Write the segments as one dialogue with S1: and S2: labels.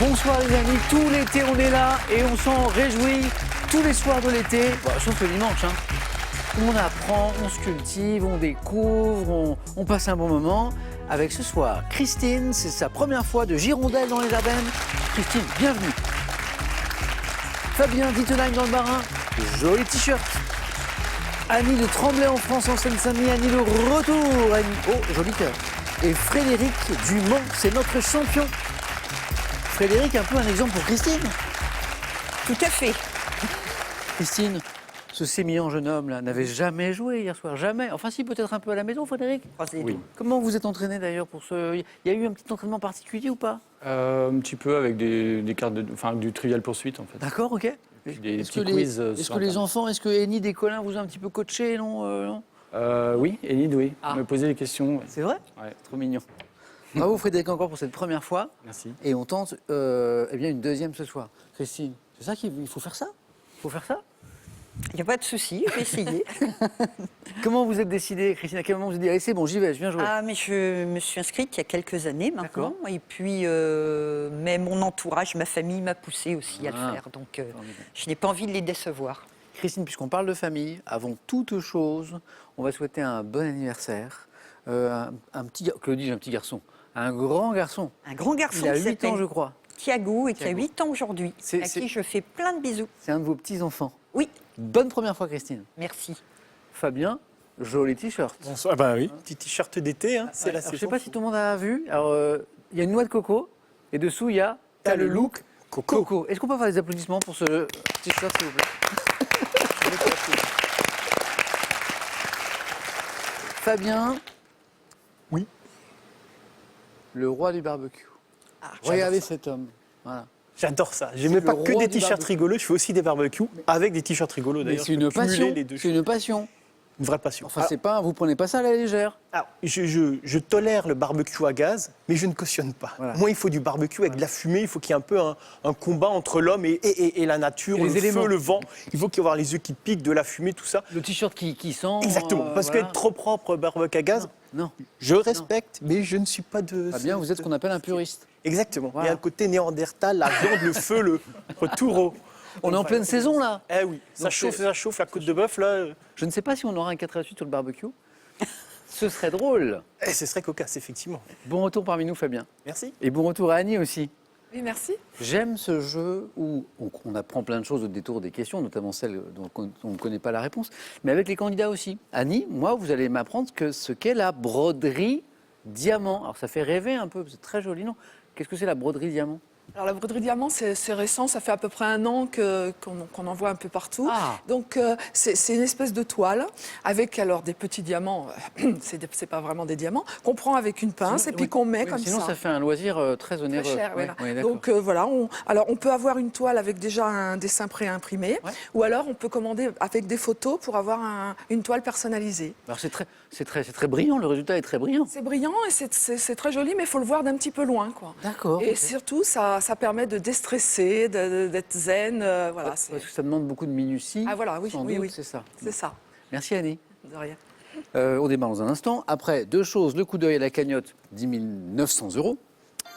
S1: Bonsoir les amis, tout l'été on est là et on s'en réjouit tous les soirs de l'été, sauf le dimanche. On apprend, on se cultive, on découvre, on passe un bon moment. Avec ce soir, Christine, c'est sa première fois de Girondelle dans les Ardennes. Christine, bienvenue. Fabien Wittenheim dans le Bas-Rhin, joli t-shirt. Annie de Tremblay en France, en Seine-Saint-Denis, Annie le retour. Annie, oh, joli cœur. Et Frédéric Dumont, c'est notre champion. Frédéric, un peu un exemple pour Christine.
S2: Tout à fait.
S1: Christine, ce sémillant jeune homme là n'avait jamais joué hier soir, jamais. Enfin si, peut-être un peu à la maison, Frédéric.
S2: Oui.
S1: Comment vous êtes entraîné d'ailleurs pour ce... Il y a eu un petit entraînement particulier ou pas?
S3: Un petit peu avec des cartes, du trivial poursuite en fait.
S1: D'accord, ok.
S3: Des
S1: Est-ce que,
S3: petits quiz.
S1: est-ce que les enfants, est-ce que Enid et Colin vous ont un petit peu coaché, non,
S3: Oui, Enid, oui.
S1: Ah.
S3: Me poser des questions.
S1: C'est vrai?
S3: Ouais.
S1: Trop mignon. Bravo Frédéric encore pour cette première fois.
S3: Merci.
S1: Et on tente eh bien une deuxième ce soir. Christine, c'est ça qu'il faut faire ça? Il faut faire ça?
S2: Il n'y a pas de souci, je vais essayer.
S1: Comment vous êtes décidée, Christine? À quel moment vous vous êtes dit, allez c'est bon, j'y vais, je viens jouer?
S2: Ah, mais je me suis inscrite il y a quelques années maintenant. Et puis, mais mon entourage, ma famille m'a poussée aussi à le faire. Donc, je n'ai pas envie de les décevoir.
S1: Christine, puisqu'on parle de famille, avant toute chose, on va souhaiter un bon anniversaire. Claudie, j'ai un petit garçon. Un grand garçon.
S2: Un grand garçon
S1: Il a
S2: qui
S1: 8 ans,
S2: s'appelle
S1: je crois.
S2: Thiago et qui a
S1: Thiago.
S2: 8 ans aujourd'hui, à qui je fais plein de bisous.
S1: C'est un de vos petits-enfants.
S2: Oui,
S1: Bonne première fois, Christine.
S2: merci.
S1: Fabien, joli t-shirt.
S4: Bonsoir. Ah bah oui, petit t-shirt d'été, hein, c'est la
S1: Alors, je ne sais
S4: saison.
S1: pas si tout le monde a vu. Alors, il y a une noix de coco et dessous, il y a t'as le look coco. Est-ce qu'on peut faire des applaudissements pour ce t-shirt, s'il vous plaît? Fabien.
S4: Oui.
S1: Le roi du barbecue. Regardez cet homme. Voilà.
S4: J'adore ça.
S1: C'est
S4: J'aimais
S1: le
S4: pas que
S1: roi
S4: des
S1: du
S4: t-shirts
S1: barbecue.
S4: rigolos, je fais aussi des barbecues avec des t-shirts rigolos
S1: Mais
S4: d'ailleurs.
S1: c'est
S4: je
S1: une
S4: peux cumuler
S1: passion.
S4: les deux
S1: C'est
S4: choses.
S1: une passion.
S4: Une vraie passion.
S1: Enfin, c'est pas, vous prenez pas ça à la légère.
S4: Alors, je tolère le barbecue à gaz, mais je ne cautionne pas.
S1: Voilà.
S4: Moi, il faut du barbecue avec de la fumée, il faut qu'il y ait un peu un combat entre l'homme et la nature,
S1: Et les
S4: le
S1: éléments.
S4: feu, le vent. Il faut qu'il y ait avoir les yeux qui piquent, de la fumée, tout ça.
S1: Le t-shirt qui sent.
S4: Exactement. Parce
S1: voilà.
S4: qu'être trop propre barbecue à gaz,
S1: Non.
S4: je respecte, mais je ne suis pas de...
S1: Fabien, vous êtes ce qu'on appelle un puriste.
S4: Exactement.
S1: Voilà.
S4: Il y a un côté néandertal, la viande, le feu, le retour au...
S1: On est en pleine saison là.
S4: Eh oui,
S1: Donc,
S4: ça chauffe, la côte de bœuf, là.
S1: Je ne sais pas si on aura un 4 à 8 sur le barbecue. Ce serait drôle.
S4: Ce serait cocasse, effectivement.
S1: Bon retour parmi nous, Fabien.
S4: Merci.
S1: Et bon retour à Annie aussi.
S5: Oui, merci.
S1: J'aime ce jeu où on apprend plein de choses au détour des questions, notamment celles dont on ne connaît pas la réponse, mais avec les candidats aussi. Annie, moi, vous allez m'apprendre ce qu'est la broderie diamant. Alors ça fait rêver un peu, c'est très joli, non? Qu'est-ce que c'est la broderie diamant?
S5: Alors la broderie diamant, c'est récent, ça fait à peu près un an qu'on en voit un peu partout.
S1: Ah.
S5: Donc c'est une espèce de toile avec alors des petits diamants, c'est pas vraiment des diamants, qu'on prend avec une pince
S1: Sinon,
S5: et puis
S1: oui,
S5: qu'on met
S1: oui,
S5: comme
S1: sinon,
S5: ça.
S1: ça fait un loisir très onéreux.
S5: Très cher,
S1: Ouais,
S5: voilà.
S1: ouais, d'accord.
S5: Donc voilà, on peut avoir une toile avec déjà un dessin préimprimé,
S1: Ouais.
S5: ou alors on peut commander avec des photos pour avoir une toile personnalisée.
S1: Alors c'est très brillant, le résultat est très brillant.
S5: C'est brillant et c'est très joli, mais il faut le voir d'un petit peu loin, quoi.
S1: D'accord.
S5: Et
S1: ok.
S5: surtout, ça permet de déstresser, d'être zen. Voilà,
S1: Parce que ça demande beaucoup de minutie.
S5: Ah, voilà, oui,
S1: sans
S5: oui,
S1: doute,
S5: oui.
S1: c'est ça.
S5: C'est ça,
S1: Merci Annie.
S5: de rien.
S1: On démarre dans un instant. Après, deux choses. Le coup d'œil à la cagnotte, 10 900 €.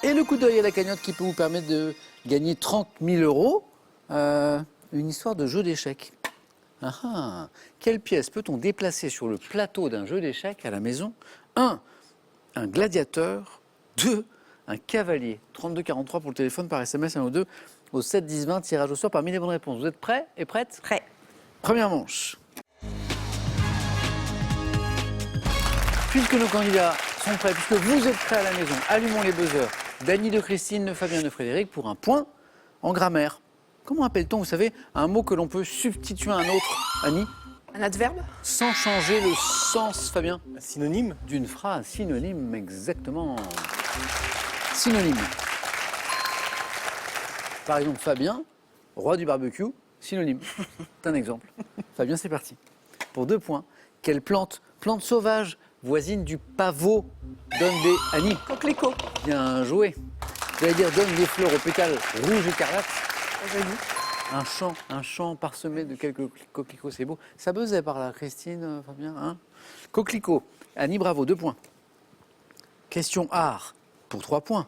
S1: Et le coup d'œil à la cagnotte qui peut vous permettre de gagner 30 000 €. Une histoire de jeu d'échecs. Ah ah. Quelle pièce peut-on déplacer sur le plateau d'un jeu d'échecs à la maison? 1. Un gladiateur. 2. Un cavalier. 32 43 pour le téléphone, par SMS 1 ou 2 au 7 10 20. Tirage au sort parmi les bonnes réponses. Vous êtes prêts et prêtes?
S2: Prêt.
S1: Première manche. Puisque nos candidats sont prêts, puisque vous êtes prêts à la maison, allumons les buzzers d'Annie, de Christine, de Fabien, de Frédéric pour un point en grammaire. Comment appelle-t-on, vous savez, un mot que l'on peut substituer à un autre, Annie,
S5: Un adverbe?
S1: sans changer le sens, Fabien,
S4: Un synonyme.
S1: d'une phrase? Synonyme, exactement. Synonyme. Par exemple, Fabien, roi du barbecue, synonyme. C'est un exemple. Fabien, c'est parti. Pour 2 points. Quelle plante sauvage, voisine du pavot, donne des... Annie,
S5: Coquelicot.
S1: bien joué. J'allais dire donne des fleurs aux pétales rouges écarlates.
S5: Joli.
S1: Un champ parsemé de quelques coquelicots, c'est beau. Ça buzzait par là, Christine, Fabien, hein? Coquelicot. Annie, bravo, 2 points. Question art, pour 3 points.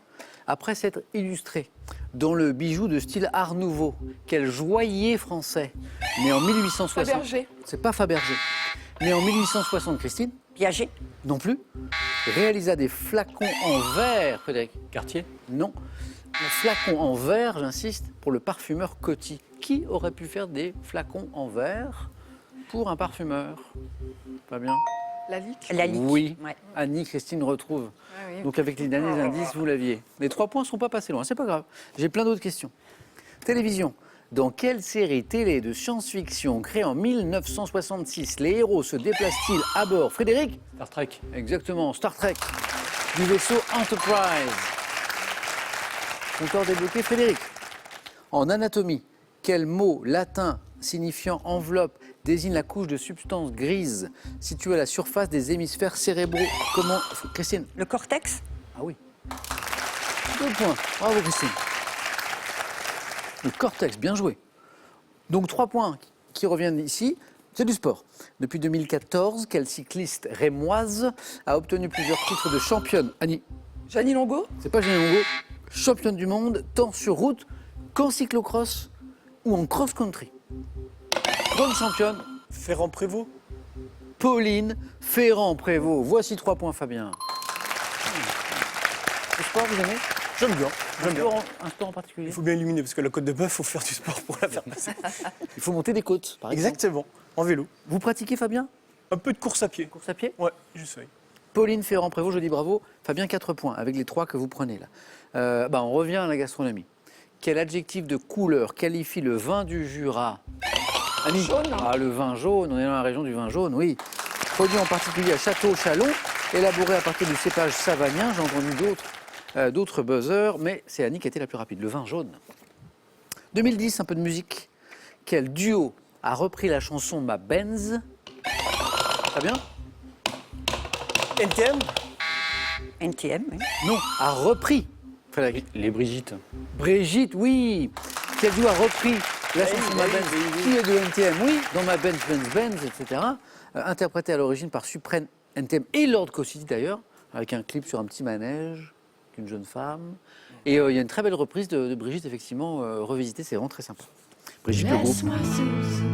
S1: après s'être illustré dans le bijou de style Art Nouveau. Quel joaillier français, né en 1860.
S5: Fabergé.
S1: C'est pas Fabergé. Né en 1860, Christine,
S2: Piaget.
S1: non plus. Réalisa des flacons en verre, Frédéric.
S3: Quartier.
S1: Non. Un flacon en verre, j'insiste, pour le parfumeur Coty. Qui aurait pu faire des flacons en verre pour un parfumeur? Pas bien.
S5: Lalique.
S2: Lalique.
S1: Oui.
S2: Ouais.
S1: Annie, Christine retrouve.
S5: Ah oui.
S1: Donc avec les derniers indices, vous l'aviez. Les 3 points ne sont pas passés loin, c'est pas grave. J'ai plein d'autres questions. Télévision. Dans quelle série télé de science-fiction créée en 1966 les héros se déplacent-ils à bord? Frédéric?
S3: Star Trek.
S1: Exactement, Star Trek. Du vaisseau Enterprise. Compteur débloqué, Frédéric. En anatomie, quel mot latin signifiant enveloppe désigne la couche de substance grise située à la surface des hémisphères cérébraux? Comment, Christine?
S2: Le cortex.
S1: Ah oui. 2 points. Bravo, Christine. Le cortex, bien joué. Donc 3 points qui reviennent ici. C'est du sport. Depuis 2014, quelle cycliste rémoise a obtenu plusieurs titres de championne? Annie,
S5: Jeannie Longo.
S1: c'est pas Jeanne Longo. Championne du monde, tant sur route qu'en cyclocross ou en cross-country. Grande championne,
S4: Ferrand-Prévot.
S1: Pauline Ferrand-Prévot. Voici 3 points, Fabien. Le sport, vous aimez?
S4: J'aime bien. J'aime bien.
S1: Un sport en particulier?
S4: Il faut bien illuminer parce que la côte de bœuf, il faut faire du sport pour la faire passer.
S1: Il faut monter des côtes, par exemple.
S4: Exactement. En vélo.
S1: Vous pratiquez, Fabien?
S4: Un peu de course à pied.
S1: Course à pied?
S4: Ouais, j'essaye.
S1: Pauline Ferrand-Prévot, je dis bravo. Fabien, 4 points, avec les 3 que vous prenez là. On revient à la gastronomie. Quel adjectif de couleur qualifie le vin du Jura? Annie?
S5: Jaune.
S1: Ah, le vin jaune, on est dans la région du vin jaune, oui. Produit en particulier à Château-Chalon, élaboré à partir du cépage savagnin. J'ai entendu d'autres buzzers, mais c'est Annie qui a été la plus rapide. Le vin jaune. 2010, un peu de musique. Quel duo a repris la chanson Ma Benz? Fabien?
S4: NTM.
S2: NTM. Oui.
S1: Non, a repris. Frédéric.
S3: Les Brigitte.
S1: Brigitte, oui. Quel duo a repris la chanson Ma Benz, qui est de NTM, oui, dans Ma Benz, etc. Interprété à l'origine par Suprême, NTM et Lord City d'ailleurs, avec un clip sur un petit manège, qu'une jeune femme. Et il y a une très belle reprise de Brigitte, effectivement, revisitée, c'est vraiment très sympa. Brigitte Legault.
S6: Laisse-moi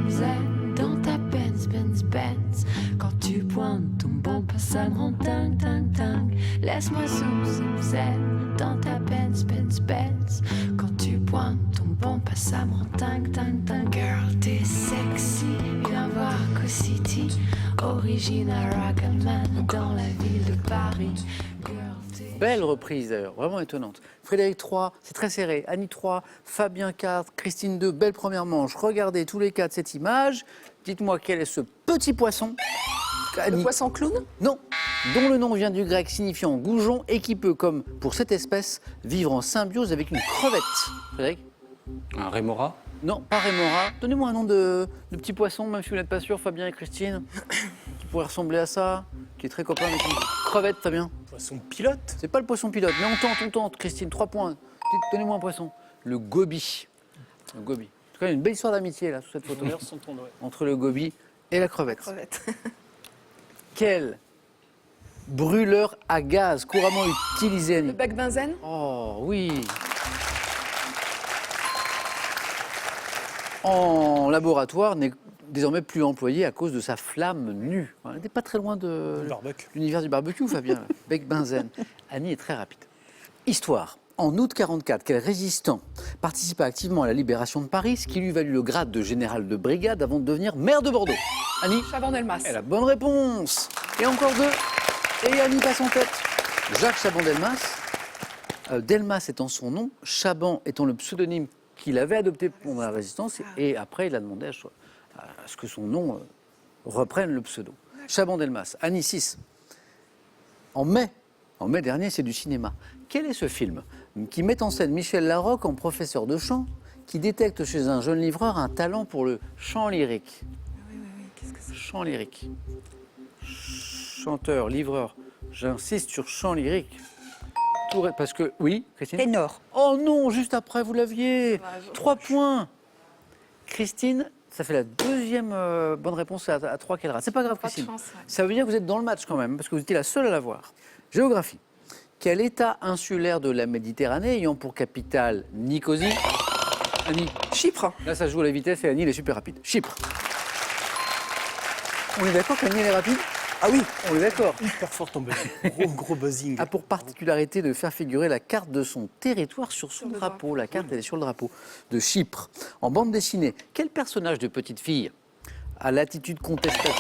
S6: Suzanne dans ta Benz, Benz, Benz. Quand tu pointes ton bumper, ça me rend dingue, dingue, dingue. Laisse-moi Suzanne dans ta Benz, Benz, Benz. Quand tu pointes ton bumper, ça me rend dingue, dingue, dingue. Girl, t'es sexy, viens voir Co-City. Original Rocketman dans la ville de Paris. Girl, t'es...
S1: Belle reprise d'ailleurs, vraiment étonnante. Frédéric 3, c'est très serré. Annie 3, Fabien 4, Christine 2, belle première manche. Regardez tous les 4 cette image. Dites-moi quel est ce petit poisson?
S5: Le
S1: Annie.
S5: poisson clown.
S1: Non, dont le nom vient du grec signifiant goujon et qui peut, comme pour cette espèce, vivre en symbiose avec une crevette. Frédéric?
S3: Un rémora.
S1: Non, pas rémora. Donnez-moi un nom de petit poisson, même si vous n'êtes pas sûr, Fabien et Christine, qui pourrait ressembler à ça, qui est très copain avec une crevette, Fabien.
S4: Poisson pilote.
S1: C'est pas le poisson pilote, mais on tente, Christine, 3 points. Donnez-moi un poisson. Le goby. Le goby. En tout cas, il y a une belle histoire d'amitié là, sur cette photo, entre le goby et la crevette.
S5: Crevette.
S1: Quel brûleur à gaz couramment utilisé, Annie?
S5: Le bec benzène.
S1: Oh oui. En laboratoire, n'est désormais plus employé à cause de sa flamme nue. On n'était pas très loin de
S4: Barbecue.
S1: l'univers du barbecue, Fabien. Bec benzène. Annie est très rapide. Histoire. En août 1944, quel résistant participa activement à la libération de Paris, ce qui lui valut le grade de général de brigade avant de devenir maire de Bordeaux? Annie?
S5: Chaban-Delmas.
S1: Elle a bonne réponse. Et encore 2. Et Annie passe en tête. Jacques Chaban-Delmas. Delmas étant son nom, Chaban étant le pseudonyme qu'il avait adopté pendant la résistance. Et après, il a demandé à ce que son nom reprenne le pseudo. Chaban-Delmas. Annie 6. En mai dernier, c'est du cinéma. Quel est ce film qui met en scène Michel Larocque en professeur de chant qui détecte chez un jeune livreur un talent pour le chant lyrique?
S5: Qu'est-ce que c'est?
S1: Chant lyrique. Chanteur, livreur. J'insiste sur chant lyrique. Parce que, oui, Christine?
S2: Ténor.
S1: Oh non, juste après, vous l'aviez. 3 points. Christine, ça fait la deuxième bonne réponse à 3 qu'elle rate. C'est pas grave,
S5: Pas de
S1: Christine.
S5: chance, ouais.
S1: Ça veut dire que vous êtes dans le match quand même, parce que vous étiez la seule à l'avoir. Géographie. Quel État insulaire de la Méditerranée ayant pour capitale Nicosie? Annie,
S5: Chypre.
S1: là ça joue à la vitesse et Annie elle est super rapide. Chypre. On est d'accord qu'Annie elle est rapide?
S4: Ah oui,
S1: On est d'accord.
S4: hyper fort ton buzzing. Gros buzzing.
S1: A pour particularité de faire figurer la carte de son territoire sur son drapeau. La carte, elle est sur le drapeau de Chypre. En bande dessinée, quel personnage de petite fille à l'attitude contestataire?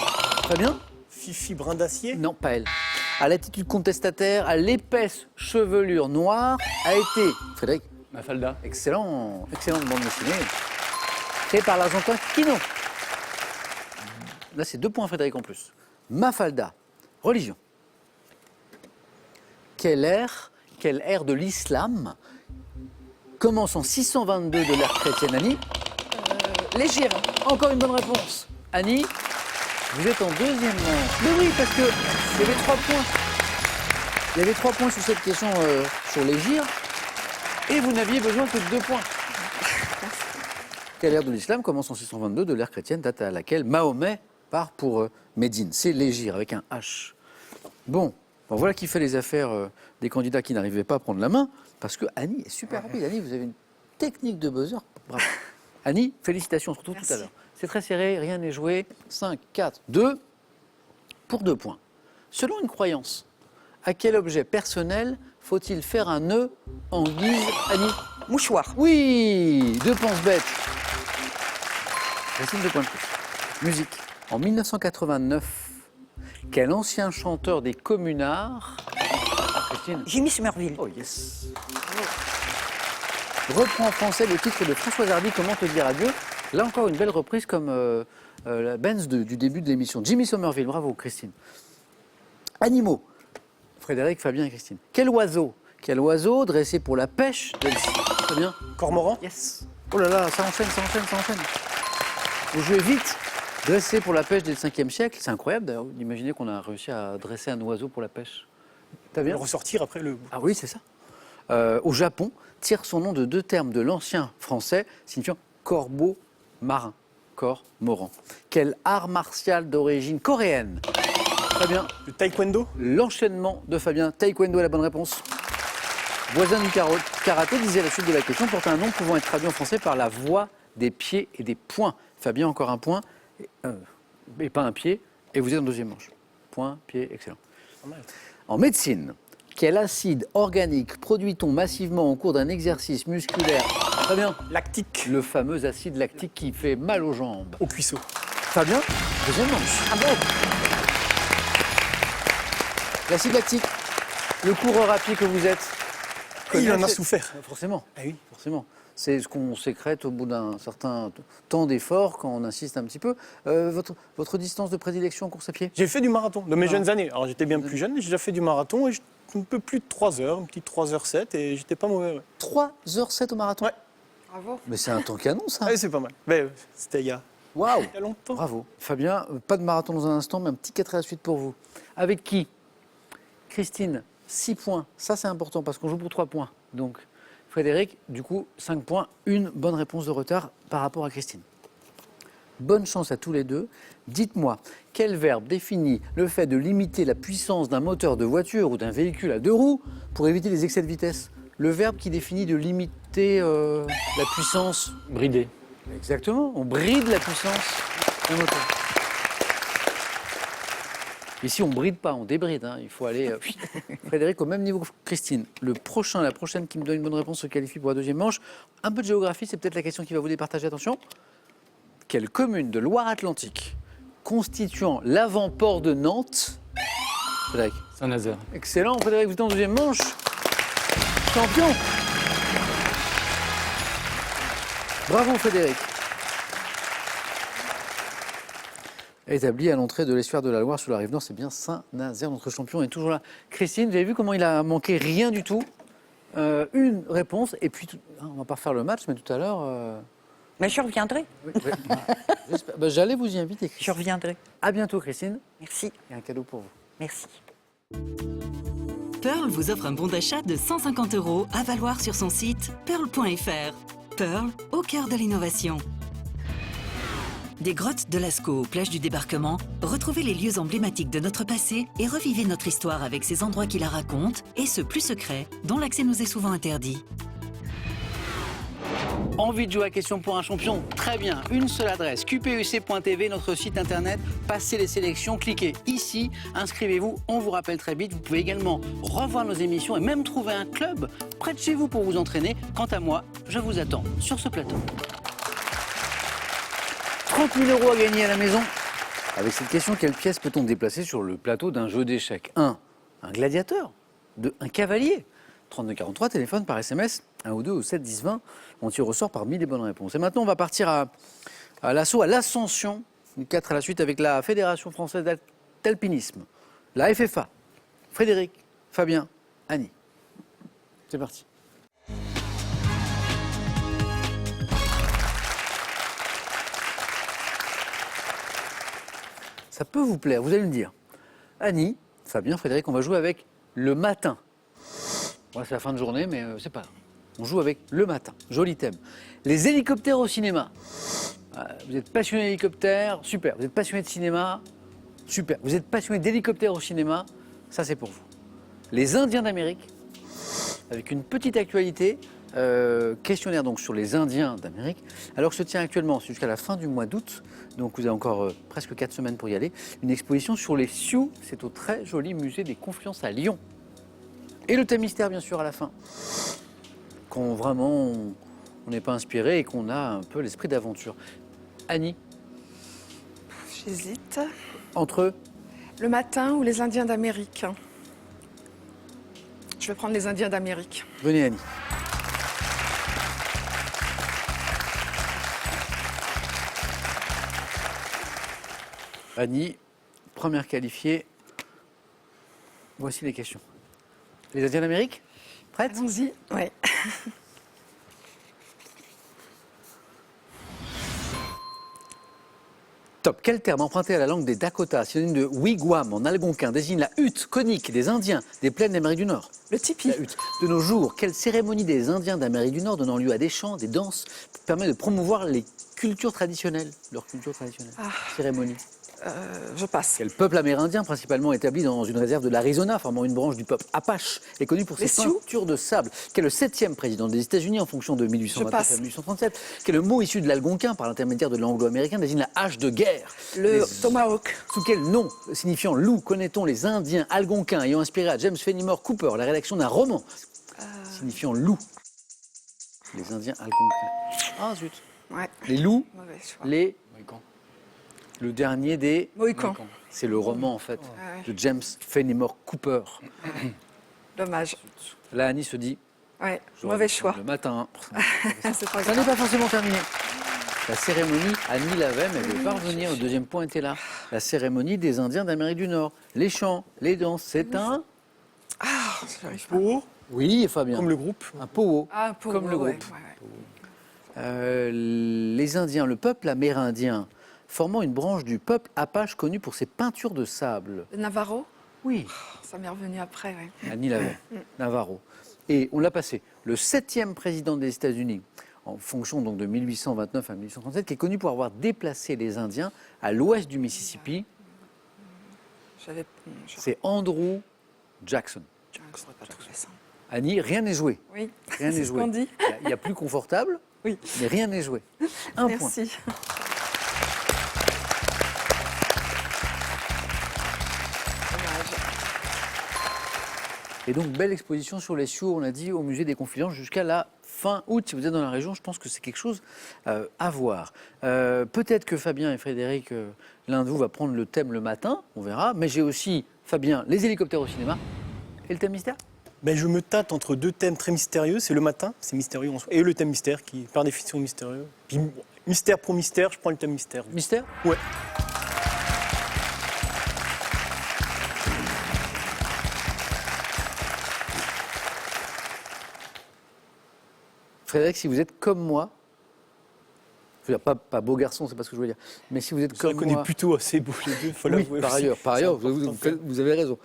S1: Très bien.
S4: Fifi brin d'acier.
S1: Non, pas elle. À l'attitude contestataire, à l'épaisse chevelure noire, a été, Frédéric,
S3: Mafalda.
S1: excellente bande dessinée, créée par l'Argentin Kino. Là, c'est 2 points, Frédéric, en plus. Mafalda, religion. Quelle ère de l'islam commence en 622 de l'ère chrétienne, Annie?
S5: L'Égir.
S1: Encore une bonne réponse. Annie, vous êtes en deuxième manche. Mais oui, parce que il y avait 3 points. Il y avait 3 points sur cette question sur les gires. Et vous n'aviez besoin que de 2 points. Quelle ère de l'islam commence en 622 de l'ère chrétienne, date à laquelle Mahomet part pour Médine. C'est l'Égir avec un H. Bon, voilà qui fait les affaires des candidats qui n'arrivaient pas à prendre la main, parce que Annie est super rapide. Annie, vous avez une technique de buzzer. Bravo. Annie, félicitations, on se retrouve tout à l'heure. C'est très serré, rien n'est joué. 5, 4, 2, pour 2 points. Selon une croyance, à quel objet personnel faut-il faire un nœud en guise, Annie?
S2: Mouchoir.
S1: Oui, 2 penses bêtes. Racine 2 points de plus. Musique. En 1989, quel ancien chanteur des Communards, Christine?
S2: Jimmy Somerville.
S1: Oh yes. Reprend en français le titre de Françoise Hardy, Comment te dire adieu. Là encore une belle reprise comme la Benz du début de l'émission. Jimmy Somerville, bravo Christine. Animaux. Frédéric, Fabien et Christine. Quel oiseau dressé pour la pêche de Très bien.
S4: Cormoran.
S1: Yes. Oh là là, ça enchaîne. Vous jouez vite. Dressé pour la pêche dès le 5e siècle. C'est incroyable d'ailleurs d'imaginer qu'on a réussi à dresser un oiseau pour la pêche. T'as
S4: Le
S1: bien?
S4: ressortir après le.
S1: Ah oui, c'est ça. Au Japon, tire son nom de 2 termes de l'ancien français signifiant corbeau marin. Cormoran. Quel art martial d'origine coréenne? Très bien.
S4: Le taekwondo.
S1: L'enchaînement de Fabien. Taekwondo est la bonne réponse. Voisin du karaté disait à la suite de la question, porte un nom pouvant être traduit en français par la voix des pieds et des poings. Fabien, encore un point. Et pas un pied. Et vous êtes en deuxième manche. Point, pied, excellent. En médecine, quel acide organique produit-on massivement au cours d'un exercice musculaire? Très bien.
S4: Lactique.
S1: Le fameux acide lactique qui fait mal aux jambes.
S4: Au cuisseau.
S1: Fabien, deuxième manche. Bravo. L'acide lactique, le coureur à pied que vous êtes.
S4: Il en a souffert.
S1: Forcément.
S4: Ah oui.
S1: Forcément. C'est ce qu'on sécrète au bout d'un certain temps d'effort, quand on insiste un petit peu. Votre distance de prédilection en course à pied?
S4: J'ai fait du marathon de mes jeunes années. Alors j'étais bien plus jeune, j'ai déjà fait du marathon et un peu plus de 3 heures, une petite 3h07 et j'étais pas mauvais. Ouais.
S1: 3h07 au marathon?
S4: Ouais.
S5: Bravo.
S1: Mais c'est un temps canon, ça.
S4: Ouais, c'est pas mal. Mais c'était il y a
S1: Waouh.
S4: longtemps.
S1: Bravo. Fabien, pas de marathon dans un instant, mais un petit 4 à la suite pour vous. Avec qui? Christine, 6 points. Ça, c'est important parce qu'on joue pour 3 points. Donc, Frédéric, du coup, 5 points, une bonne réponse de retard par rapport à Christine. Bonne chance à tous les deux. Dites-moi, quel verbe définit le fait de limiter la puissance d'un moteur de voiture ou d'un véhicule à 2 roues pour éviter les excès de vitesse? Le verbe qui définit de limiter la puissance.
S3: Bridé.
S1: Exactement, on bride la puissance d'un moteur. Ici, on bride pas, on débride. Hein. Il faut aller, Frédéric, au même niveau que Christine. La prochaine qui me donne une bonne réponse se qualifie pour la deuxième manche. Un peu de géographie, c'est peut-être la question qui va vous départager. Attention. Quelle commune de Loire-Atlantique, constituant l'avant-port de Nantes, Frédéric?
S3: Saint-Nazaire.
S1: Excellent, Frédéric, vous êtes en deuxième manche. Champion. Bravo, Frédéric. Établi à l'entrée de l'estuaire de la Loire sur la rive nord, c'est bien Saint-Nazaire, notre champion est toujours là. Christine, vous avez vu comment il a manqué rien du tout? Une réponse, et puis on va pas refaire le match, mais tout à l'heure.
S2: Mais je reviendrai.
S1: J'allais vous y inviter,
S2: Je
S1: Christine.
S2: reviendrai.
S1: À bientôt, Christine.
S2: Merci.
S1: Il y a un cadeau pour vous.
S2: Merci.
S7: Pearl vous offre un bon d'achat de 150 € à valoir sur son site pearl.fr. Pearl, au cœur de l'innovation. Des grottes de Lascaux aux plages du débarquement, retrouvez les lieux emblématiques de notre passé et revivez notre histoire avec ces endroits qui la racontent et ceux plus secrets dont l'accès nous est souvent interdit.
S1: Envie de jouer à Question pour un champion? Très bien, une seule adresse, qpuc.tv, notre site internet, passez les sélections, cliquez ici, inscrivez-vous, on vous rappelle très vite. Vous pouvez également revoir nos émissions et même trouver un club près de chez vous pour vous entraîner. Quant à moi, je vous attends sur ce plateau. 30 000 € à gagner à la maison. Avec cette question, quelle pièce peut-on déplacer sur le plateau d'un jeu d'échecs? 1. Un gladiateur. 2. Un cavalier. 3243, téléphone par SMS, 1 ou 2 au 7 10 20. On tire au sort parmi les bonnes réponses. Et maintenant, on va partir à l'assaut, à l'ascension, 4 à la suite avec la Fédération française d'alpinisme, la FFA. Frédéric, Fabien, Annie. C'est parti. Ça peut vous plaire, vous allez me dire. Annie, Fabien, Frédéric, on va jouer avec le matin. Ouais, c'est la fin de journée, mais c'est pas grave. On joue avec le matin. Joli thème. Les hélicoptères au cinéma. Vous êtes passionné d'hélicoptères, super. Vous êtes passionné de cinéma, super. Vous êtes passionné d'hélicoptères au cinéma, ça c'est pour vous. Les Indiens d'Amérique, avec une petite actualité, questionnaire donc sur les Indiens d'Amérique. Alors que se tient actuellement jusqu'à la fin du mois d'août, donc vous avez encore presque 4 semaines pour y aller, une exposition sur les Sioux, c'est au très joli musée des Confluences à Lyon. Et le thème mystère, bien sûr, à la fin. Quand vraiment on n'est pas inspiré et qu'on a un peu l'esprit d'aventure. Annie,
S5: J'hésite.
S1: entre
S5: Le matin ou les Indiens d'Amérique? Je vais prendre les Indiens d'Amérique.
S1: venez Annie. Annie, première qualifiée. Voici les questions. Les Indiens d'Amérique? Prête?
S5: Allons-y. Oui.
S1: Top. Quel terme emprunté à la langue des Dakota, synonyme de wigwam en algonquin, désigne la hutte conique des Indiens des plaines d'Amérique du Nord?
S5: Le tipi.
S1: La hutte. De nos jours, quelle cérémonie des Indiens d'Amérique du Nord donnant lieu à des chants, des danses, permet de promouvoir les cultures traditionnelles, leur culture traditionnelle? Cérémonie.
S5: Je passe.
S1: Quel peuple amérindien, principalement établi dans une réserve de l'Arizona, formant une branche du peuple Apache, est connu pour ses
S5: Les Sioux.
S1: peintures de sable? Quel est le 7e président des États-Unis en fonction de 1829 à 1837? Quel est le mot issu de l'algonquin par l'intermédiaire de l'anglo-américain désigne la hache de guerre?
S5: Le
S1: Les-
S5: tomahawk.
S1: Sous quel nom signifiant loup connaît-on les Indiens algonquins ayant inspiré à James Fenimore Cooper la rédaction d'un roman signifiant loup? Les Indiens algonquins. Ah zut.
S5: Ouais.
S1: Les loups,
S5: Mauvais choix.
S1: les... Le dernier des...
S5: Mohicans.
S1: C'est le roman en fait
S5: Ouais.
S1: de James Fenimore Cooper.
S5: Dommage.
S1: Là, Annie se dit...
S5: Ouais.
S1: j'aurais
S5: Mauvais
S1: dû
S5: choix.
S1: prendre le matin.
S5: C'est pas
S1: Ça
S5: grave.
S1: n'est pas forcément terminé. La cérémonie, Annie l'avait, mais elle ne veut pas revenir. Le deuxième point était là. La cérémonie des Indiens d'Amérique du Nord. Les chants, les danses, c'est un...
S5: J'arrive pas.
S4: Pour,
S1: Oui, Fabien.
S4: comme le groupe.
S1: Un powo.
S5: Ah, pour
S1: Comme le
S5: ouais,
S1: groupe.
S5: ouais, ouais.
S1: Les Indiens, le peuple amérindien, formant une branche du peuple Apache connu pour ses peintures de sable.
S5: Le Navarro?
S1: Oui,
S5: Ça m'est revenu après, ouais.
S1: Annie l'avait, Navarro. Et on l'a passé. Le 7e président des États-Unis, en fonction donc de 1829 à 1837, qui est connu pour avoir déplacé les Indiens à l'ouest du Mississippi,
S5: J'avais.
S1: c'est Andrew Jackson.
S5: Je ne saurais pas trouver ça.
S1: Annie, rien n'est joué.
S5: Oui.
S1: Rien n'est
S5: C'est ce
S1: joué.
S5: qu'on dit.
S1: Il y a plus confortable,
S5: Oui.
S1: mais rien n'est joué. Un point.
S5: Merci. Dommage.
S1: Et donc, belle exposition sur les Sioux, on l'a dit, au musée des Confidences jusqu'à la fin août. Si vous êtes dans la région, je pense que c'est quelque chose à voir. Peut-être que Fabien et Frédéric, l'un de vous va prendre le thème le matin, on verra. Mais j'ai aussi, Fabien, les hélicoptères au cinéma et le thème mystère.
S4: Ben, je me tâte entre deux thèmes très mystérieux. C'est le matin, c'est mystérieux en soi, et le thème mystère qui, par définition, est mystérieux. Puis, mystère pour mystère, je prends le thème mystère.
S1: Mystère?
S4: Ouais.
S1: Frédéric, si vous êtes comme moi, je veux dire, pas beau garçon, c'est pas ce que je veux dire, mais si vous êtes
S4: Je
S1: comme
S4: connais
S1: moi,
S4: plutôt assez beau les deux, faut
S1: oui,
S4: l'avouer
S1: par
S4: aussi.
S1: ailleurs,
S4: C'est important.
S1: vous avez raison.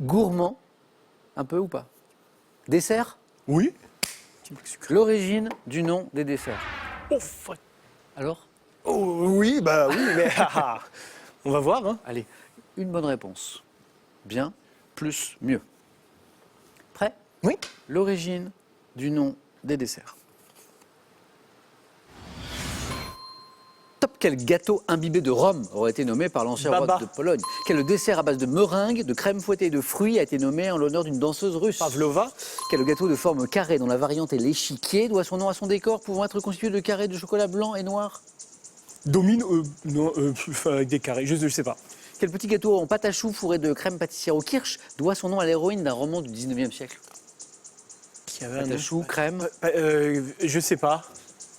S1: Gourmand, un peu ou pas? Dessert?
S4: Oui. Petit peu sucré.
S1: L'origine du nom des desserts.
S4: Oh,
S1: Alors?
S4: Oh, oui, mais on va voir. Hein.
S1: Allez, une bonne réponse. Bien, plus, mieux. Prêt?
S4: Oui.
S1: L'origine du nom des desserts. Top, quel gâteau imbibé de rhum aurait été nommé par l'ancien roi
S4: Baba.
S1: de Pologne? Quel dessert à base de meringue, de crème fouettée et de fruits a été nommé en l'honneur d'une danseuse russe?
S4: Pavlova.
S1: Quel gâteau de forme carrée dont la variante est l'échiquier doit son nom à son décor pouvant être constitué de carrés de chocolat blanc et noir?
S4: Domine, avec des carrés, je sais pas.
S1: Quel petit gâteau en pâte à choux fourré de crème pâtissière au kirsch doit son nom à l'héroïne d'un roman du 19e siècle?
S4: Qui avait
S1: Pâte à choux, crème.
S4: Je sais pas.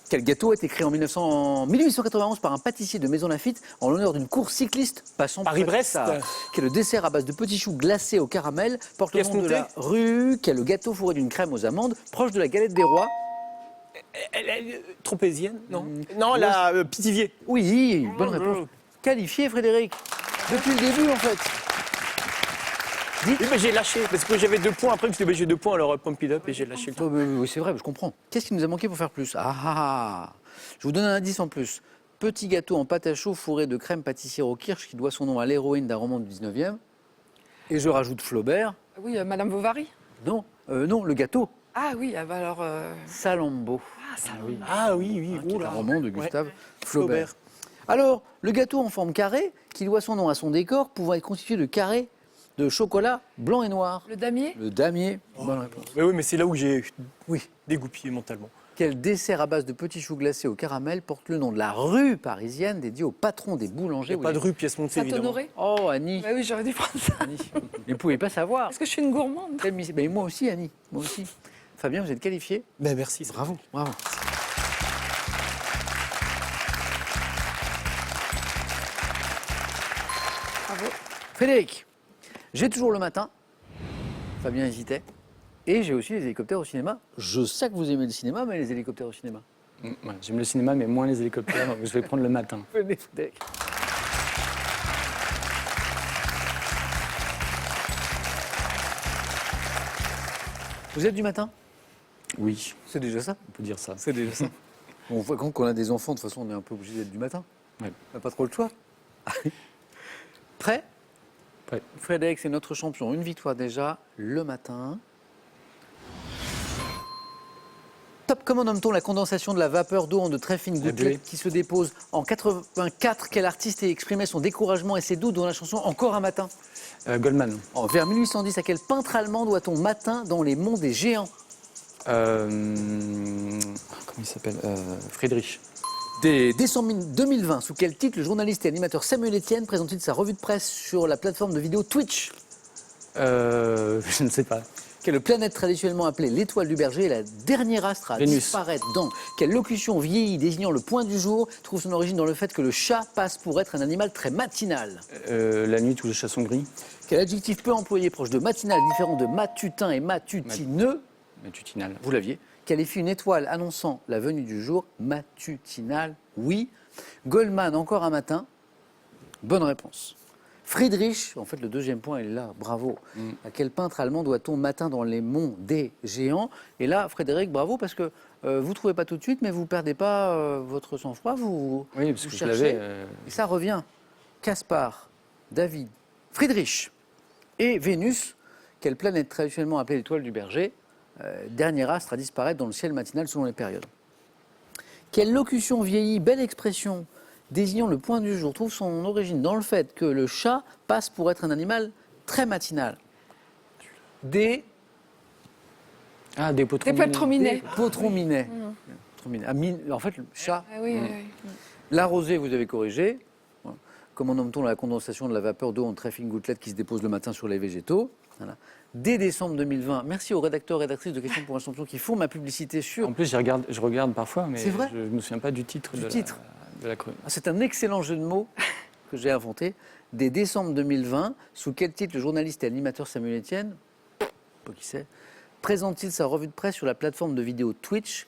S1: Quel gâteau a été créé en 1891 par un pâtissier de Maison Lafitte en l'honneur d'une course cycliste passant
S4: Paris-Brest.
S1: ça? Quel dessert à base de petits choux glacés au caramel porte le
S4: Pièce
S1: nom de la
S4: montée.
S1: rue? Quel gâteau fourré d'une crème aux amandes proche de la galette des rois?
S4: Tropézienne, non Non, la Pithiviers.
S1: Oui, bonne réponse. Qualifié, Frédéric. Depuis le début, en fait.
S4: Oui, mais j'ai lâché, parce que j'avais 2 points. Après, j'ai 2 points, alors pump it up et j'ai lâché le temps.
S1: Oui, c'est vrai, je comprends. Qu'est-ce qui nous a manqué pour faire plus? Je vous donne un indice en plus. Petit gâteau en pâte à choux fourré de crème pâtissière au kirsch qui doit son nom à l'héroïne d'un roman du 19e. Et je rajoute Flaubert.
S5: Oui, Madame Bovary.
S1: Non, le gâteau.
S5: Ah oui, ah bah alors...
S1: Salammbô.
S4: Ah oui,
S1: Qui est un
S4: oula.
S1: roman de Gustave Flaubert.
S4: Flaubert.
S1: Alors, le gâteau en forme carrée, qui doit son nom à son décor, pouvant être constitué de carrés de chocolat blanc et noir.
S5: Le damier.
S1: Le damier. Bonne réponse.
S4: Oui, mais c'est là où j'ai
S1: Oui.
S4: dégoupillé mentalement.
S1: Quel dessert à base de petits choux glacés au caramel porte le nom de la rue parisienne dédiée au patron des boulangers?
S4: Pas de rue, pièce montée, évidemment.
S5: Saint-Honoré.
S1: Oh, Annie.
S5: Bah oui, j'aurais dû prendre ça.
S1: Annie. Mais vous ne pouvez pas savoir.
S5: Parce que je suis une gourmande.
S1: Mais moi aussi, Annie. Moi aussi. Fabien, vous êtes qualifié.
S4: Ben, merci. ça.
S1: Bravo. Bravo.
S5: Bravo.
S1: Frédéric, j'ai toujours le matin. Fabien hésitait. Et j'ai aussi les hélicoptères au cinéma. Je sais que vous aimez le cinéma, mais les hélicoptères au cinéma.
S3: Ouais, j'aime le cinéma, mais moins les hélicoptères, donc je vais prendre le matin.
S1: Venez, Frédéric. Vous êtes du matin?
S3: Oui,
S1: C'est déjà ça.
S3: on peut dire ça.
S1: C'est déjà ça. On voit quand on a des enfants, de toute façon, on est un peu obligé d'être du matin.
S3: Ouais.
S1: On n'a pas trop le choix. Prêt?
S3: Prêt.
S1: Frédéric, c'est notre champion. Une victoire déjà, le matin. Top, comment nomme-t-on la condensation de la vapeur d'eau en de très fines
S3: La
S1: gouttelettes
S3: buée.
S1: qui se dépose en 84? Quel artiste a exprimé son découragement et ses doutes dans la chanson Encore un matin?
S3: Goldman.
S1: Vers 1810, à quel peintre allemand doit-on Matin dans les monts des géants?
S3: Comment il s'appelle Friedrich.
S1: Dès décembre 2020, sous quel titre le journaliste et animateur Samuel Etienne présente-t-il sa revue de presse sur la plateforme de vidéo Twitch?
S3: Je ne sais pas.
S1: Quelle planète traditionnellement appelée l'étoile du berger est la dernière astre à
S3: Vénus.
S1: disparaître dans? Quelle locution vieillie désignant le point du jour trouve son origine dans le fait que le chat passe pour être un animal très matinal?
S3: La nuit, tous les chats sont gris.
S1: Quel adjectif peu employé proche de matinal différent de matutin et matutineux?
S3: Matutinal.
S1: Vous l'aviez. Qualifie une étoile annonçant la venue du jour? Matutinal, oui. Goldman, encore un matin. Bonne réponse. Friedrich, en fait le deuxième point il est là, bravo. À quel peintre allemand doit-on Matin dans les monts des géants? Et là, Frédéric, bravo, parce que vous ne trouvez pas tout de suite, mais vous ne perdez pas votre sang-froid, vous,
S3: Oui, parce
S1: vous
S3: que je
S1: cherchez.
S3: l'avais.
S1: Et ça revient. Caspar, David, Friedrich et Vénus, quelle planète traditionnellement appelée l'étoile du berger, dernier astre à disparaître dans le ciel matinal selon les périodes. Quelle locution vieillie, belle expression, désignant le point du jour, trouve son origine dans le fait que le chat passe pour être un animal très matinal? Des
S3: Des
S5: Des poils trop minés.
S1: potron-minets. En fait, le chat.
S5: Ah oui, oui, oui.
S1: La rosée, vous avez corrigé. Comment nomme-t-on la condensation de la vapeur d'eau en très fines gouttelettes qui se déposent le matin sur les végétaux? Voilà. Dès décembre 2020, merci aux rédacteurs et rédactrices de Questions pour un champion qui font ma publicité sur...
S3: En plus, je regarde parfois, mais
S1: C'est vrai
S3: je ne me souviens pas du titre de la chronique.
S1: C'est un excellent jeu de mots que j'ai inventé. Dès décembre 2020, sous quel titre le journaliste et animateur Samuel Etienne, pas qui c'est, présente-t-il sa revue de presse sur la plateforme de vidéo Twitch?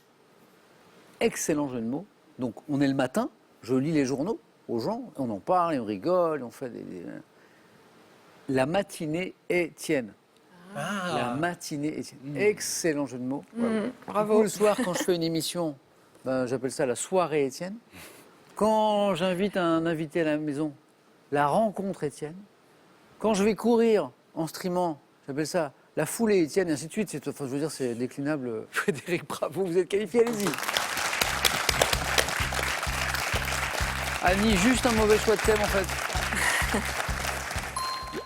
S1: Excellent jeu de mots. Donc on est le matin, je lis les journaux aux gens, on en parle, et on rigole, et on fait La matinée Etienne. La matinée Etienne. Excellent jeu de mots. Du coup,
S5: Bravo.
S1: le soir, quand je fais une émission, j'appelle ça la soirée Etienne. Quand j'invite un invité à la maison, la rencontre Étienne. Quand je vais courir en streamant, j'appelle ça la foulée Étienne, et ainsi de suite. Enfin, je veux dire, c'est déclinable. Frédéric, bravo, vous êtes qualifié, allez-y. Annie, juste un mauvais choix de thème, en fait.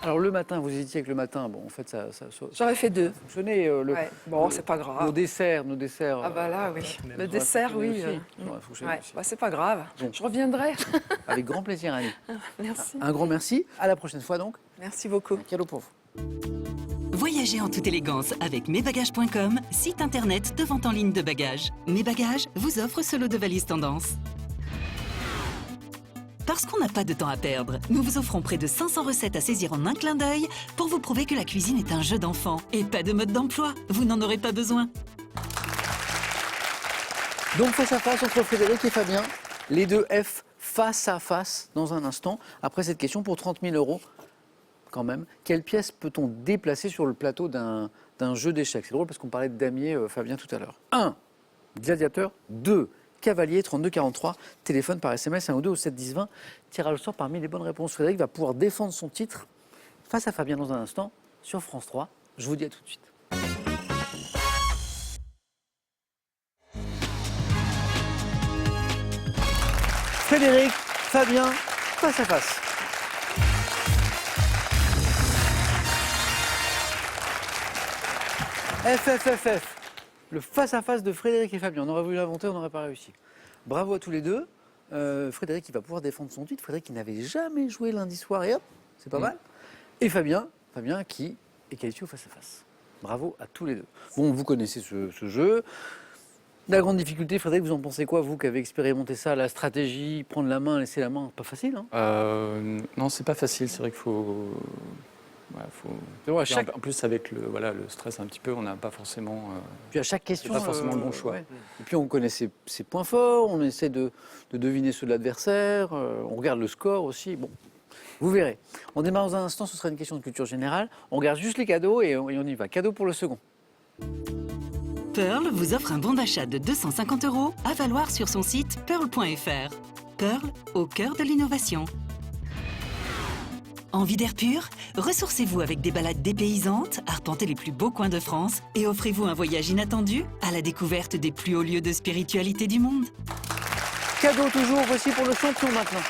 S1: Alors, le matin, vous hésitiez avec le matin. Bon, en fait, ça
S5: J'aurais fait 2.
S1: fonctionnait.
S5: Ouais. Bon, c'est pas
S1: Nos
S5: grave.
S1: desserts.
S5: Ah bah là, oui. Le
S1: ça
S5: dessert,
S1: fonctionné
S5: oui.
S1: aussi. Ça aurait fonctionné
S5: Ouais.
S1: aussi.
S5: Bah, c'est pas grave.
S1: Bon.
S5: Je reviendrai.
S1: Avec grand plaisir, Annie.
S5: Merci.
S1: Un grand merci. À la prochaine fois, donc.
S5: Merci beaucoup.
S1: Un cadeau pour vous.
S7: Voyagez en toute élégance avec mesbagages.com, site internet de vente en ligne de bagages. Mes Bagages vous offre ce lot de valises tendance. Parce qu'on n'a pas de temps à perdre, nous vous offrons près de 500 recettes à saisir en un clin d'œil pour vous prouver que la cuisine est un jeu d'enfant et pas de mode d'emploi. Vous n'en aurez pas besoin.
S1: Donc face à face entre Frédéric et Fabien, les deux F face à face dans un instant. Après cette question pour 30 000 euros, quand même, quelle pièce peut-on déplacer sur le plateau d'un jeu d'échecs? C'est drôle parce qu'on parlait de damier, Fabien, tout à l'heure. 1. Gladiateur. 2. Cavalier, 3243. Téléphone par SMS 1 ou 2 au 7 10 20. Tirage au sort parmi les bonnes réponses. Frédéric va pouvoir défendre son titre face à Fabien dans un instant sur France 3. Je vous dis à tout de suite. Frédéric, Fabien, face à face. FFFF, le face-à-face de Frédéric et Fabien. On aurait voulu l'inventer, on n'aurait pas réussi. Bravo à tous les deux. Frédéric, il va pouvoir défendre son titre. Frédéric, qui n'avait jamais joué lundi soir, et hop, c'est pas mal. Et Fabien qui est qualifié au face-à-face. Bravo à tous les deux. Bon, vous connaissez ce jeu. La grande difficulté, Frédéric, vous en pensez quoi, vous qui avez expérimenté ça, la stratégie, prendre la main, laisser la main, pas facile, hein?
S3: Non, c'est pas facile. C'est vrai qu'il faut.
S1: C'est vrai, à chaque-
S3: En plus, avec le stress un petit peu, on n'a pas forcément.
S1: Puis à chaque question,
S3: pas forcément le bon choix.
S1: ouais. Et puis on connaît ses points forts, on essaie de deviner ceux de l'adversaire, on regarde le score aussi. Bon, vous verrez. On démarre dans un instant, ce sera une question de culture générale. On regarde juste les cadeaux et on y va. Cadeau pour le second.
S7: Pearl vous offre un bon d'achat de 250 € à valoir sur son site pearl.fr. Pearl, au cœur de l'innovation. Envie d'air pur? Ressourcez-vous avec des balades dépaysantes, arpentez les plus beaux coins de France et offrez-vous un voyage inattendu à la découverte des plus hauts lieux de spiritualité du monde.
S1: Cadeau toujours, voici pour le champion maintenant.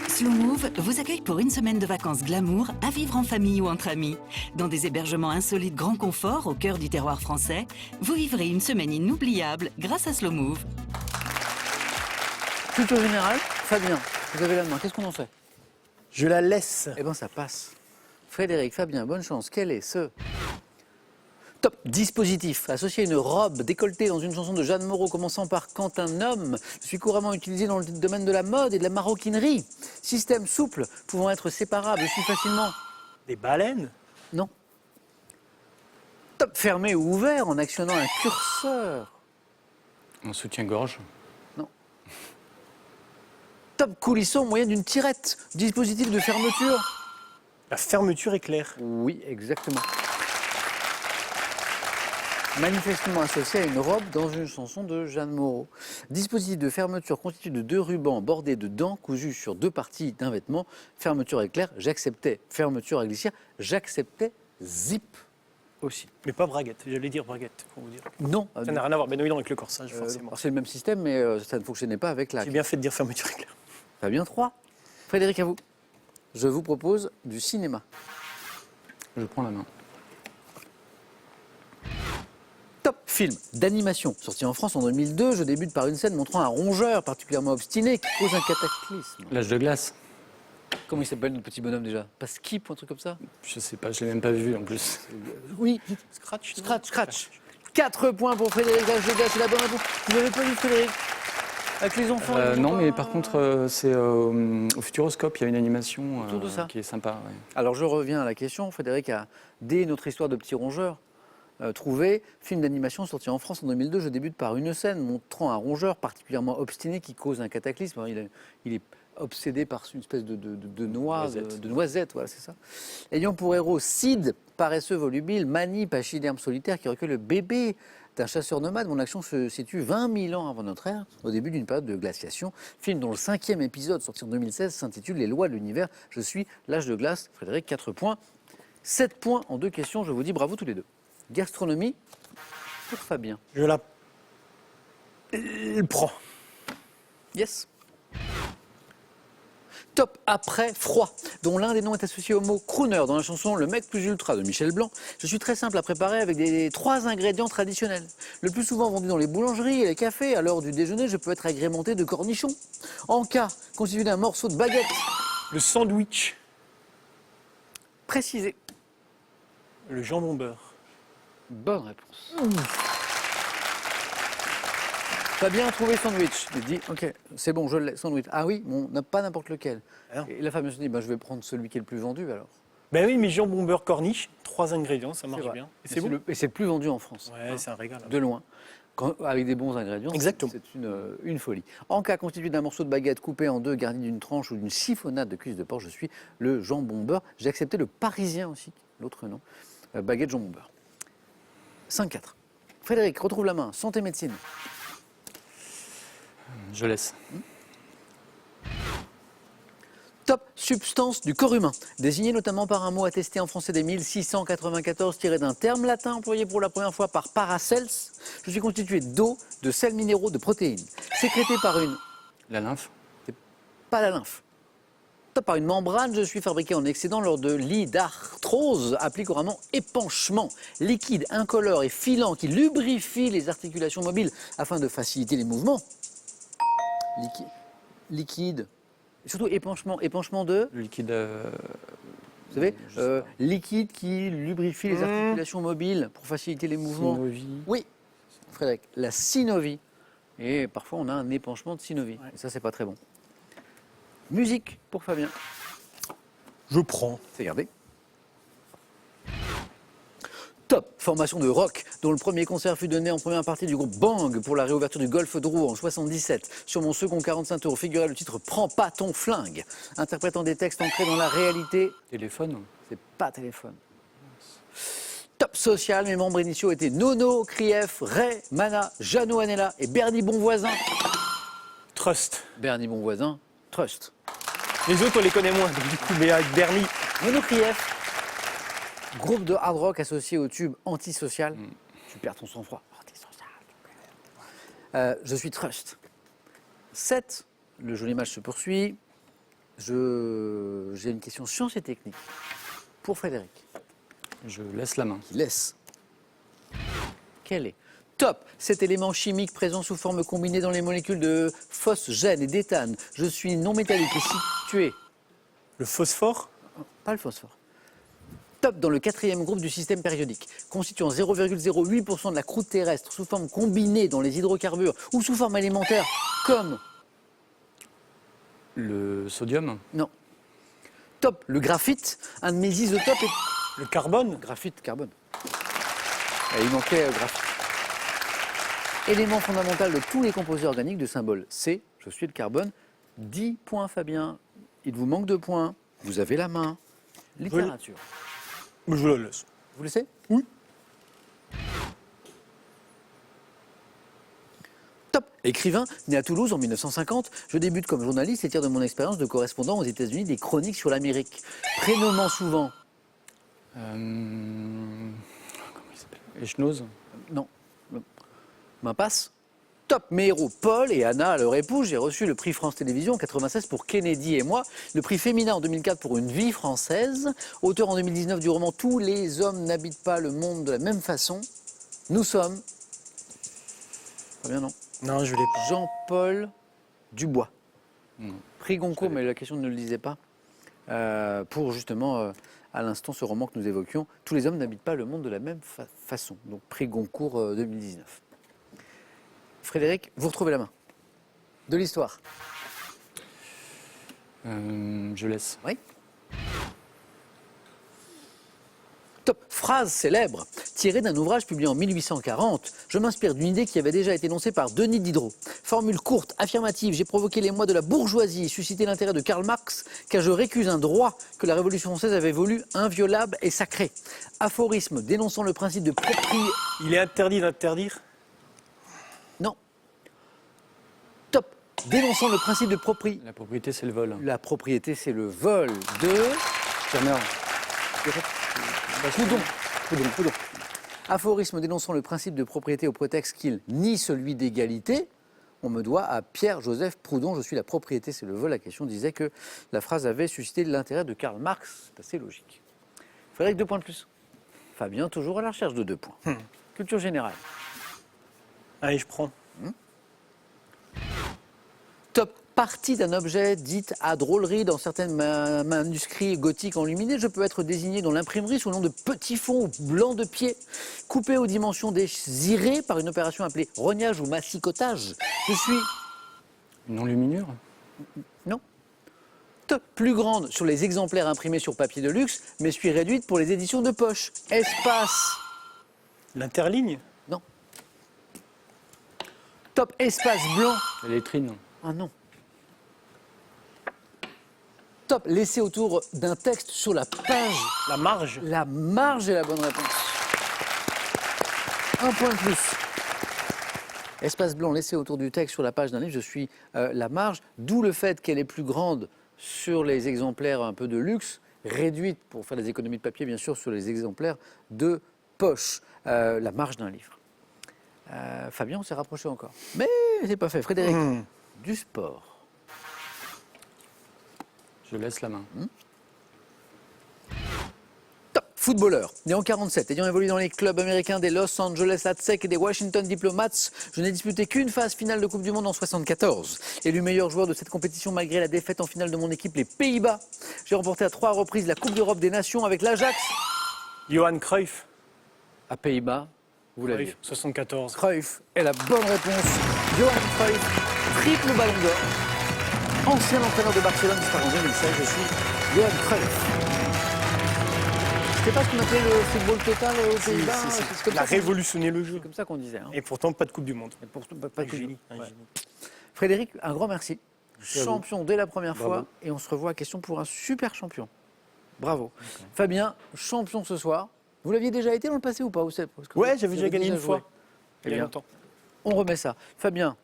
S7: Slow Move vous accueille pour une semaine de vacances glamour à vivre en famille ou entre amis. Dans des hébergements insolites grand confort au cœur du terroir français, vous vivrez une semaine inoubliable grâce à Slow Move.
S1: Culture générale, Fabien, vous avez la main, qu'est-ce qu'on en fait?
S4: Je la laisse.
S1: Eh bien ça passe. Frédéric, Fabien, bonne chance. Quel est ce top dispositif associé à une robe décolletée dans une chanson de Jeanne Moreau commençant par « Quand un homme ». Je suis couramment utilisé dans le domaine de la mode et de la maroquinerie. Système souple pouvant être séparable aussi facilement.
S4: Des baleines.
S1: Non. Top fermé ou ouvert en actionnant un curseur.
S3: Un soutien-gorge.
S1: Top coulissant au moyen d'une tirette. Dispositif de fermeture.
S4: La fermeture éclair.
S1: Oui, exactement. Manifestement associé à une robe dans une chanson de Jeanne Moreau. Dispositif de fermeture constitué de 2 rubans bordés de dents cousus sur 2 parties d'un vêtement. Fermeture éclair, j'acceptais. Fermeture à glissière, j'acceptais. Zip aussi.
S4: Mais pas braguette. J'allais dire braguette, pour vous dire.
S1: Non.
S4: Ça n'a rien à voir, bien évidemment, avec le corsage, forcément.
S1: C'est le même système, mais ça ne fonctionnait pas avec la...
S4: J'ai bien fait de dire fermeture éclair.
S1: Fabien 3. Frédéric, à vous. Je vous propose du cinéma.
S3: Je prends la main.
S1: Top film d'animation. Sorti en France en 2002, je débute par une scène montrant un rongeur particulièrement obstiné qui cause un cataclysme.
S3: L'âge de glace.
S1: Comment il s'appelle notre petit bonhomme déjà? Pas Skip ou un truc comme ça?
S3: Je sais pas, je l'ai même pas vu en plus.
S1: Oui,
S4: Scratch.
S1: Scratch. 4 points pour Frédéric Lageda, c'est la bonne réponse. Vous n'avez pas vu Frédéric? Avec les enfants ils ont
S3: Non,
S1: pas-
S3: mais par contre, c'est au Futuroscope, il y a une animation
S1: Autour de ça.
S3: qui est sympa. Ouais.
S1: Alors je reviens à la question. Frédéric a, dès notre histoire de petit rongeur, trouvé film d'animation sorti en France en 2002. Je débute par une scène montrant un rongeur particulièrement obstiné qui cause un cataclysme. Alors, il est obsédé par une espèce de noix, de noisette, voilà, c'est ça. Ayant pour héros Sid, paresseux volubile, Mani, pachyderme solitaire, qui recueille le bébé un chasseur nomade. Mon action se situe 20 000 ans avant notre ère, au début d'une période de glaciation. Film dont le 5e épisode, sorti en 2016, s'intitule Les lois de l'univers. Je suis l'âge de glace. Frédéric, 4 points. 7 points en 2 questions. Je vous dis bravo tous les deux. Gastronomie pour Fabien.
S4: Je la prends.
S1: Yes. Top après froid, dont l'un des noms est associé au mot crooner dans la chanson Le mec plus ultra de Michel Blanc. Je suis très simple à préparer avec 3 ingrédients traditionnels. Le plus souvent vendu dans les boulangeries et les cafés, à l'heure du déjeuner, je peux être agrémenté de cornichons. En cas, constitué d'un morceau de baguette.
S4: Le sandwich.
S1: Précisé.
S4: Le jambon beurre.
S1: Bonne réponse. Fabien a trouvé sandwich. Il dit, ok, c'est bon, je l'ai, sandwich. Ah oui, bon, pas n'importe lequel.
S4: Alors
S1: Et la Fabien se dit, je vais prendre celui qui est le plus vendu alors.
S4: Ben oui, mais jambon beurre corniche, 3 ingrédients, ça marche
S1: C'est vrai.
S4: bien. Et c'est bon.
S1: Et c'est le plus vendu en France.
S4: Ouais, c'est un régal.
S1: De loin. Avec des bons ingrédients,
S4: Exactement.
S1: c'est une folie. En cas constitué d'un morceau de baguette coupé en 2, garni d'une tranche ou d'une siphonnade de cuisse de porc, je suis le jambon beurre. J'ai accepté le parisien aussi, l'autre nom. Baguette jambon beurre. 5-4. Frédéric, retrouve la main. Santé médecine.
S3: Je laisse.
S1: Top substance du corps humain, désignée notamment par un mot attesté en français dès 1694, tiré d'un terme latin employé pour la première fois par Paracels. Je suis constitué d'eau, de sels minéraux, de protéines. Sécrété par une...
S3: La lymphe.
S1: Pas la lymphe. Top par une membrane, je suis fabriqué en excédent lors de lits d'arthrose, appelé couramment épanchement. Liquide, incolore et filant qui lubrifie les articulations mobiles afin de faciliter les mouvements. Liquide. Surtout épanchement. Épanchement de...
S3: Le liquide.
S1: Vous savez,
S3: je sais pas.
S1: liquide qui lubrifie les articulations mobiles pour faciliter les mouvements.
S3: Synovie.
S1: Oui, Frédéric, la synovie. Et parfois, on a un épanchement de synovie.
S4: Ouais.
S1: Et ça, c'est pas très bon. Musique pour Fabien.
S4: Je prends.
S1: C'est gardé. Top, formation de rock, dont le premier concert fut donné en première partie du groupe Bang pour la réouverture du Golfe de Rouen en 77. Sur mon second 45 tours figurait le titre Prends pas ton flingue, interprétant des textes ancrés dans la réalité.
S3: Téléphone.
S1: C'est pas téléphone. Top social, mes membres initiaux étaient Nono, Krief, Ray, Mana, Jeannot Anella et Bernie Bonvoisin.
S4: Trust.
S1: Bernie Bonvoisin, Trust.
S4: Les autres, on les connaît moins, donc du coup, mais avec Bernie.
S1: Nono Krief, groupe de hard rock associé au tube Antisocial. Tu perds ton sang-froid. Antisocial. Je suis Trust. 7, le joli match se poursuit. J'ai une question science et technique pour Frédéric.
S3: Je laisse la main.
S1: Qui laisse. Quel est Top, cet élément chimique présent sous forme combinée dans les molécules de phosgène et d'éthane. Je suis non métallique et situé.
S4: Le phosphore.
S1: Pas le phosphore. Top dans le 4e groupe du système périodique, constituant 0,08% de la croûte terrestre sous forme combinée dans les hydrocarbures ou sous forme élémentaire, comme...
S3: Le sodium.
S1: Non. Top, le graphite, un de mes isotopes est...
S4: Le carbone.
S1: Graphite, carbone. Il manquait graphite. Élément fondamental de tous les composés organiques du symbole C, je suis le carbone. 10 points, Fabien. Il vous manque 2 points. Vous avez la main. Littérature.
S4: Mais je la laisse.
S1: Vous laissez?
S4: Oui.
S1: Top. Écrivain, né à Toulouse en 1950, je débute comme journaliste et tire de mon expérience de correspondant aux États-Unis des chroniques sur l'Amérique. Prénommant souvent...
S3: Comment il s'appelle? Echnoz.
S1: Non. Main passe. Top, mes héros Paul et Anna, leur épouse. J'ai reçu le prix France Télévisions en 96 pour Kennedy et moi, le prix féminin en 2004 pour Une vie française, auteur en 2019 du roman Tous les hommes n'habitent pas le monde de la même façon. Nous sommes... Pas bien, non?
S4: Non, je l'ai pas.
S1: Jean-Paul Dubois.
S3: Non.
S1: Prix Goncourt, mais la question ne le disait pas. Pour justement, à l'instant, ce roman que nous évoquions, Tous les hommes n'habitent pas le monde de la même façon. Donc prix Goncourt 2019. Frédéric, vous retrouvez la main. De l'histoire.
S3: Je laisse.
S1: Oui. Top. phrase célèbre tirée d'un ouvrage publié en 1840. Je m'inspire d'une idée qui avait déjà été énoncée par Denis Diderot. Formule courte, affirmative, j'ai provoqué l'émoi de la bourgeoisie et suscité l'intérêt de Karl Marx, car je récuse un droit que la Révolution française avait voulu inviolable et sacré. Aphorisme dénonçant le principe de propriété.
S4: Il est interdit d'interdire.
S1: Non. Top. Dénonçant le principe de propriété.
S3: La propriété, c'est le vol.
S1: La propriété, c'est le vol de.
S3: Turner.
S1: Proudhon. Aphorisme dénonçant le principe de propriété au prétexte qu'il nie celui d'égalité. On me doit à Pierre-Joseph Proudhon. Je suis la propriété, c'est le vol. La question disait que la phrase avait suscité l'intérêt de Karl Marx. C'est assez logique. Frédéric, 2 points de plus. Fabien, toujours à la recherche de 2 points. Culture générale.
S4: Allez, je prends.
S1: Top. Partie d'un objet dite à drôlerie dans certains manuscrits gothiques enluminés. Je peux être désigné dans l'imprimerie sous le nom de petit fond blanc de pied, coupé aux dimensions désirées par une opération appelée rognage ou massicotage. Je suis...
S3: Une enluminure.
S1: Non. Top. Plus grande sur les exemplaires imprimés sur papier de luxe, mais suis réduite pour les éditions de poche. Espace.
S4: L'interligne.
S1: Non. Top. Espace blanc.
S3: La lettrine.
S1: Ah non. Top, laissé autour d'un texte sur la page.
S4: La marge.
S1: La marge est la bonne réponse. 1 point de plus. Espace blanc laissé autour du texte sur la page d'un livre, je suis la marge, d'où le fait qu'elle est plus grande sur les exemplaires un peu de luxe, réduite pour faire des économies de papier, bien sûr, sur les exemplaires de poche. La marge d'un livre. Fabien, on s'est rapproché encore. Mais c'est pas fait. Frédéric, du sport.
S3: Je laisse la main.
S1: Top. Footballeur, né en 47, ayant évolué dans les clubs américains des Los Angeles Aztecs et des Washington Diplomats, je n'ai disputé qu'une phase finale de Coupe du Monde en 74. Élu meilleur joueur de cette compétition malgré la défaite en finale de mon équipe, les Pays-Bas. J'ai remporté à 3 reprises la Coupe d'Europe des Nations avec l'Ajax.
S4: Johan Cruyff.
S1: À Pays-Bas, vous l'avez.
S4: Cruyff, 74.
S1: Cruyff est la bonne réponse. Johan Cruyff, triple ballon d'or. Ancien entraîneur de Barcelone, disparu en 2016, je suis Johan Cruyff. C'était pas ce qu'on appelait le football total aux Pays-Bas. c'est comme
S4: Il a
S1: ça qu'on-
S4: révolutionné le jeu.
S1: C'est comme ça qu'on disait. Hein.
S4: Et pourtant, pas de Coupe du Monde.
S1: Et pourtant, pas de
S4: génie,
S1: ouais.
S4: un génie.
S1: Frédéric, un grand merci.
S3: à vous.
S1: Champion dès la première
S3: Bravo.
S1: fois. Et on se revoit à question pour un super champion. Bravo. Fabien, champion ce soir. Vous l'aviez déjà été dans le passé ou pas? Parce que
S4: Ouais,
S1: vous
S4: j'avais déjà
S1: avez
S4: gagné une
S1: joué.
S4: fois.
S1: Eh
S4: Il y a
S1: bien,
S4: longtemps.
S1: on remet ça. Fabien,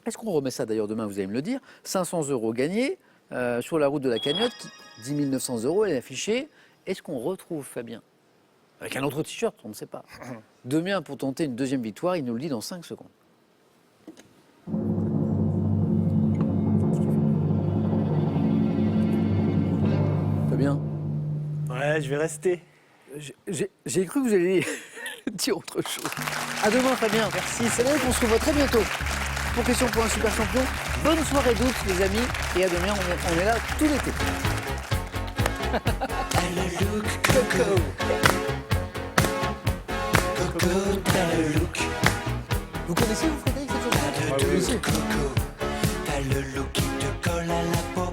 S1: est-ce qu'on remet ça d'ailleurs demain, vous allez me le dire? 500 € gagnés sur la route de la Cagnotte, 10 900 €, elle est affichée. Est-ce qu'on retrouve Fabien avec un autre t-shirt? On ne sait pas. Demain, pour tenter une deuxième victoire, il nous le dit dans 5 secondes. Fabien,
S4: Ouais, je vais rester.
S1: j'ai cru que vous alliez dire autre chose. À demain, Fabien. Merci. C'est vrai qu'on se revoit très bientôt pour Question pour un super champion. Bonne soirée d'août, les amis. Et à demain, on est là tout l'été. Coco. Vous connaissez, vous, Frédéric, cette chanson?
S8: T'as le look qui te colle à la peau.